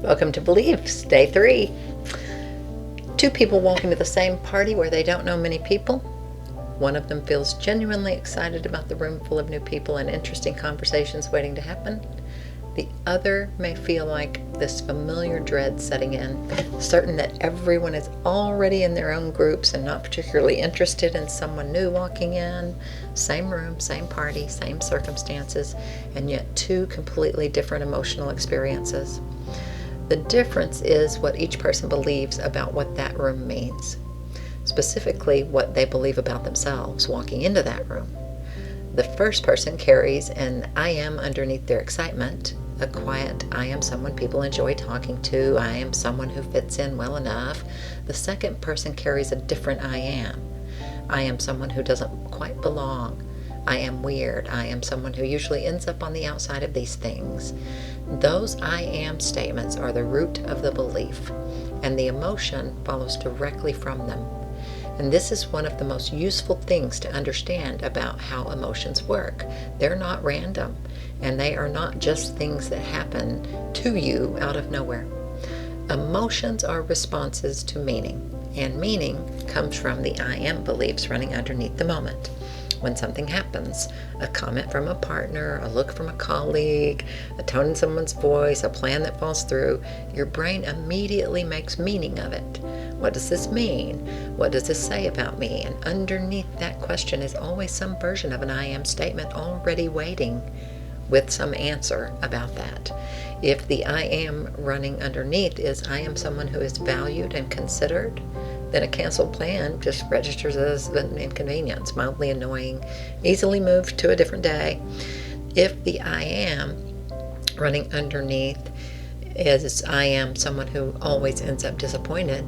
Welcome to Beliefs, Day 3. Two people walk into the same party where they don't know many people. One of them feels genuinely excited about the room full of new people and interesting conversations waiting to happen. The other may feel like this familiar dread setting in, certain that everyone is already in their own groups and not particularly interested in someone new walking in. Same room, same party, same circumstances, and yet two completely different emotional experiences. The difference is what each person believes about what that room means, specifically what they believe about themselves walking into that room. The first person carries an I am underneath their excitement, a quiet I am someone people enjoy talking to, I am someone who fits in well enough. The second person carries a different I am someone who doesn't quite belong. I am weird. I am someone who usually ends up on the outside of these things. Those I am statements are the root of the belief, and the emotion follows directly from them. And this is one of the most useful things to understand about how emotions work. They're not random, and they are not just things that happen to you out of nowhere. Emotions are responses to meaning, and meaning comes from the I am beliefs running underneath the moment. When something happens, a comment from a partner, a look from a colleague, a tone in someone's voice, a plan that falls through, your brain immediately makes meaning of it. What does this mean? What does this say about me? And underneath that question is always some version of an I am statement already waiting with some answer about that. If the I am running underneath is I am someone who is valued and considered, then a canceled plan just registers as an inconvenience, mildly annoying, easily moved to a different day. If the I am running underneath is I am someone who always ends up disappointed,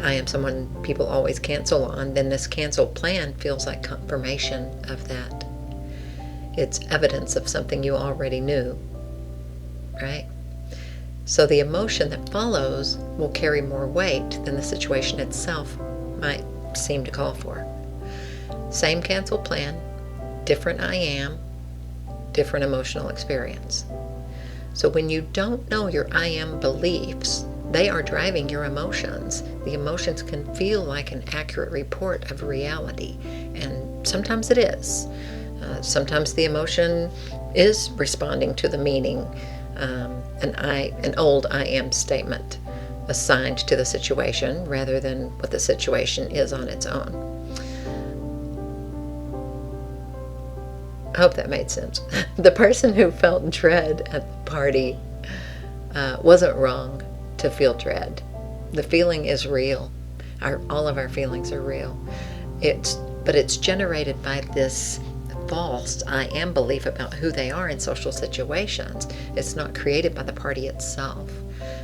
I am someone people always cancel on, then this canceled plan feels like confirmation of that. It's evidence of something you already knew, right? So the emotion that follows will carry more weight than the situation itself might seem to call for. Same canceled plan, different I am, different emotional experience. So when you don't know your I am beliefs, they are driving your emotions. The emotions can feel like an accurate report of reality, and sometimes it is. Sometimes the emotion is responding to the meaning, an old I am statement assigned to the situation rather than what the situation is on its own. I hope that made sense. The person who felt dread at the party wasn't wrong to feel dread. The feeling is real. All of our feelings are real. But it's generated by this false I am belief about who they are in social situations. It's not created by the party itself.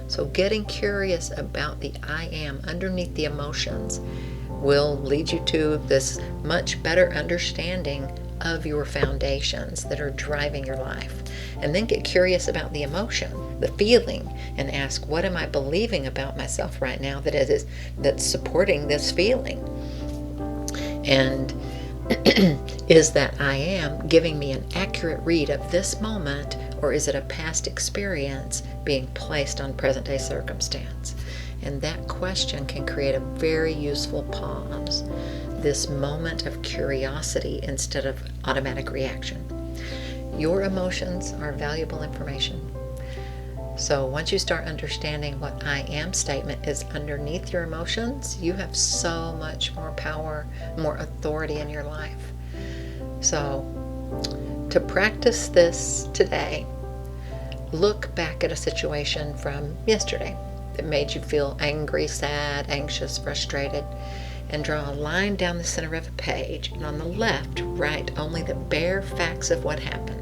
So getting curious about the I am underneath the emotions will lead you to this much better understanding of your foundations that are driving your life. And then get curious about the emotion, the feeling, and ask, what am I believing about myself right now that's supporting this feeling? And is that I am giving me an accurate read of this moment, or is it a past experience being placed on present day circumstance? And that question can create a very useful pause, this moment of curiosity instead of automatic reaction. Your emotions are valuable information. So once you start understanding what I am statement is underneath your emotions, you have so much more power, more authority in your life. So to practice this today, look back at a situation from yesterday that made you feel angry, sad, anxious, frustrated, and draw a line down the center of a page. And on the left, write only the bare facts of what happened.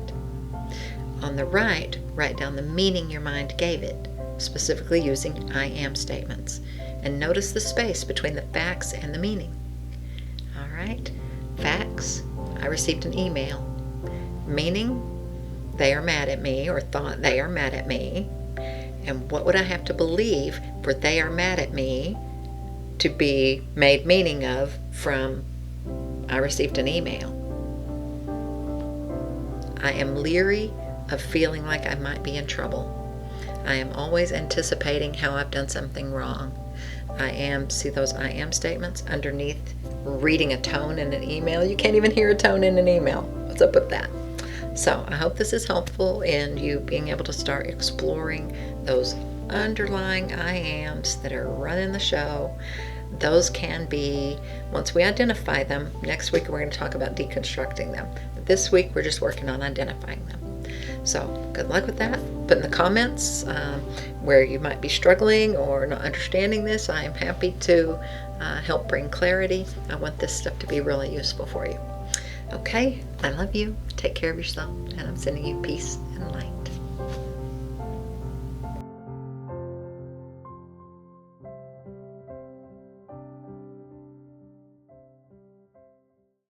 On the right, write down the meaning your mind gave it, specifically using I am statements. And notice the space between the facts and the meaning. All right? Facts, I received an email. Meaning, they are mad at me, or thought they are mad at me. And what would I have to believe for they are mad at me to be made meaning of from I received an email? I am leery of feeling like I might be in trouble. I am always anticipating how I've done something wrong. See those I am statements underneath reading a tone in an email? You can't even hear a tone in an email. What's up with that? So I hope this is helpful in you being able to start exploring those underlying I ams that are running the show. Those can be, once we identify them, next week we're going to talk about deconstructing them. But this week we're just working on identifying them. So good luck with that. Put in the comments where you might be struggling or not understanding this. I am happy to help bring clarity. I want this stuff to be really useful for you. Okay, I love you. Take care of yourself, and I'm sending you peace and light.